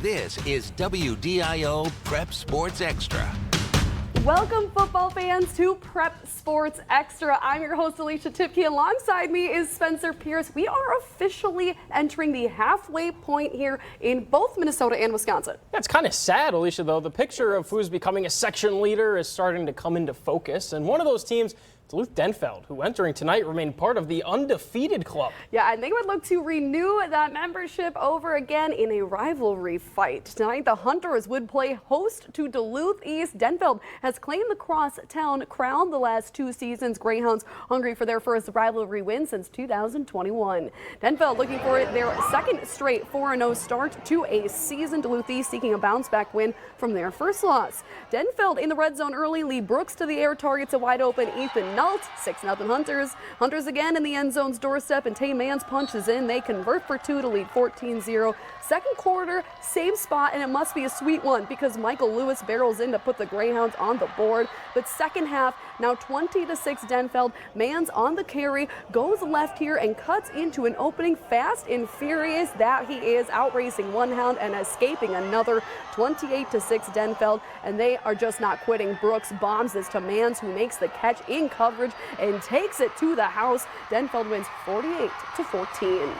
This is WDIO Prep Sports Extra. Welcome, football fans, to Prep Sports Extra. I'm your host, Alicia Tipke. Alongside me is Spencer Pierce. We are officially entering the halfway point here in both Minnesota and Wisconsin. That's kind of sad, Alicia, though. The picture of who's becoming a section leader is starting to come into focus. And one of those teams, Duluth Denfeld, who entering tonight remain part of the undefeated club. Yeah, and they would look to renew that membership over again in a rivalry fight. Tonight, the Hunters would play host to Duluth East. Denfeld has claimed the crosstown crown the last 2 seasons. Greyhounds hungry for their first rivalry win since 2021. Denfeld looking for their second straight 4-0 start to a season. Duluth East seeking a bounce-back win from their first loss. Denfeld in the red zone early. Lee Brooks to the air, targets a wide open Ethan Nault. 6-0 Hunters. Hunters again in the end zone's doorstep, and Tay Mans punches in. They convert for 2 to lead 14-0. Second quarter, same spot, and it must be a sweet one because Michael Lewis barrels in to put the Greyhounds on the board. But second half, now 20-6 Denfeld. Mans on the carry, goes left here and cuts into an opening. Fast and furious that he is, outracing one hound and escaping another. 28-6 Denfeld, and they are just not quitting. Brooks bombs this to Mans, who makes the catch in coverage and takes it to the house. Denfeld wins 48-14.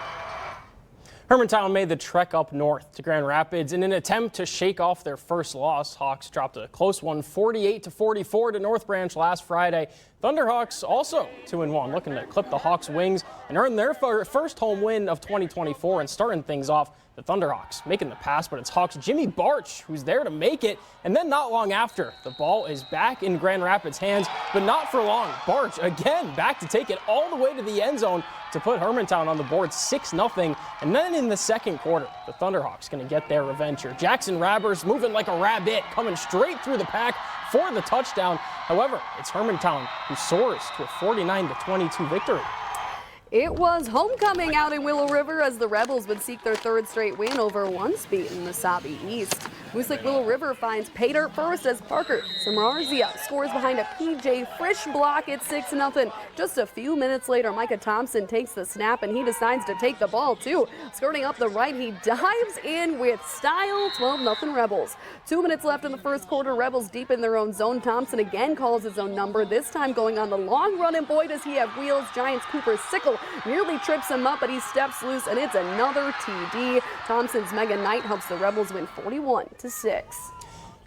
Hermantown made the trek up north to Grand Rapids in an attempt to shake off their first loss. Hawks dropped a close one, 48-44 to North Branch last Friday. Thunderhawks also 2-1, looking to clip the Hawks' wings and earn their first home win of 2024. And starting things off, the Thunderhawks making the pass, but it's Hawks' Jimmy Barch who's there to make it. And then not long after, the ball is back in Grand Rapids' hands, but not for long. Barch again back to take it all the way to the end zone to put Hermantown on the board 6-0. And then in the second quarter, the Thunderhawks going to get their revenge here. Jackson Rabbers moving like a rabbit, coming straight through the pack for the touchdown. However, it's Hermantown who soars to a 49-22 victory. It was homecoming out in Willow River as the Rebels would seek their third straight win over once-beaten Mesabi East. Moose Lake Willow River finds pay dirt first as Parker Samarzia scores behind a PJ Frisch block at 6-0. Just a few minutes later, Micah Thompson takes the snap and he decides to take the ball too. Skirting up the right, he dives in with style. 12-0 Rebels. 2 minutes left in the first quarter. Rebels deep in their own zone. Thompson again calls his own number, this time going on the long run, and boy does he have wheels. Giants Cooper Sickle nearly trips him up, but he steps loose, and it's another TD. Thompson's mega night helps the Rebels win 41-6.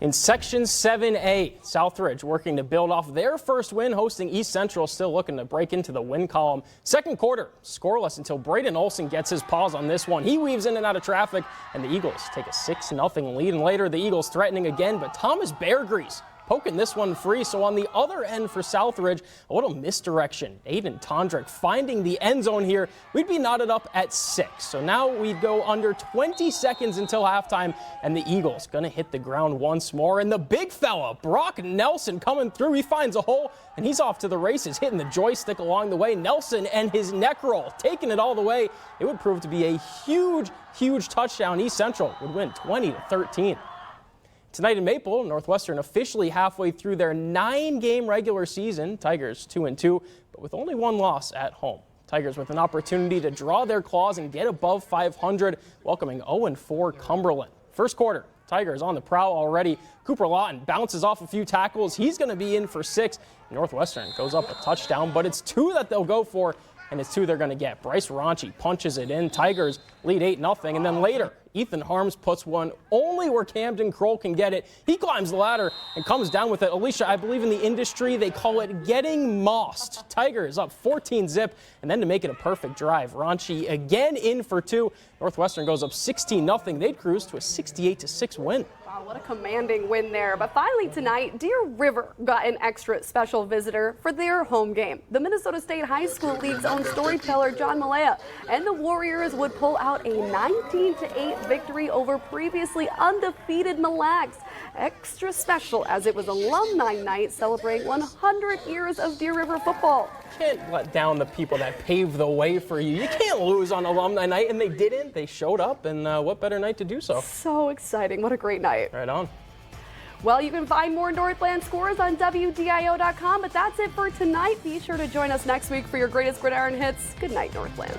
In Section 7A, Southridge working to build off their first win, hosting East Central, still looking to break into the win column. Second quarter, scoreless until Braden Olson gets his paws on this one. He weaves in and out of traffic, and the Eagles take a 6-0 lead. And later, the Eagles threatening again, but Thomas Beargrease poking this one free. So on the other end for Southridge, a little misdirection. Aiden Tondrick finding the end zone here. We'd be knotted up at 6. So now we'd go under 20 seconds until halftime, and the Eagles gonna hit the ground once more. And the big fella, Brock Nelson, coming through. He finds a hole, and he's off to the races, hitting the joystick along the way. Nelson and his neck roll, taking it all the way. It would prove to be a huge, huge touchdown. East Central would win 20-13. Tonight in Maple, Northwestern officially halfway through their 9-game regular season. Tigers 2-2, but with only one loss at home. Tigers with an opportunity to draw their claws and get above 500, welcoming 0-4 Cumberland. First quarter, Tigers on the prowl already. Cooper Lawton bounces off a few tackles. He's going to be in for 6. Northwestern goes up a touchdown, but it's 2 that they'll go for, and it's 2 they're going to get. Bryce Ronchi punches it in. Tigers lead 8-0, and then later, Ethan Harms puts one only where Camden Kroll can get it. He climbs the ladder and comes down with it. Alicia, I believe in the industry they call it getting mossed. Tigers up 14-0, and then to make it a perfect drive, Ronchi again in for 2. Northwestern goes up 16-0. They'd cruise to a 68-6 win. Wow, what a commanding win there. But finally tonight, Deer River got an extra special visitor for their home game. The Minnesota State High School League's own storyteller, John Malaya, and the Warriors would pull out a 19-8 victory over previously undefeated Mille Lacs. Extra special as it was alumni night celebrating 100 years of Deer River football. You can't let down the people that paved the way for you. You can't lose on alumni night, and they didn't. They showed up, and what better night to do so? So exciting. What a great night. Right on. Well, you can find more Northland scores on WDIO.com, but that's it for tonight. Be sure to join us next week for your greatest gridiron hits. Good night, Northland.